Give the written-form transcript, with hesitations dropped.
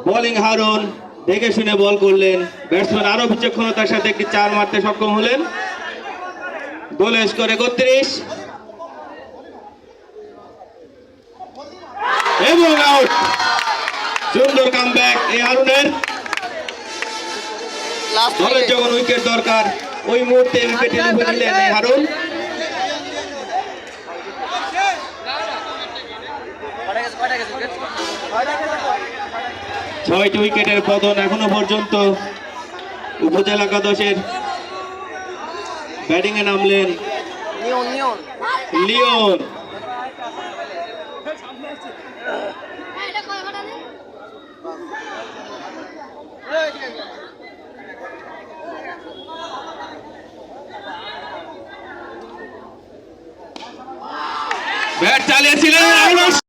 Bowling Harun দেখে শুনে বল করলেন, ব্যাটসম্যান আরো বিচক্ষণতার সাথে একটি চার মারতে সক্ষম হলেন। দোলে স্কোর 31 এবং আউট। সুন্দর কামব্যাক এই হারুনের। দলের যখন উইকেট দরকার ওই মুহূর্তে উইকেটে নিয়ে নিলেন এই হারুন। 6টি উইকেটের পতন এখনো পর্যন্ত। উপজেলা একাদশের ব্যাটিং এ নামলেন লিওন। ব্যাট চালিয়েছিলেন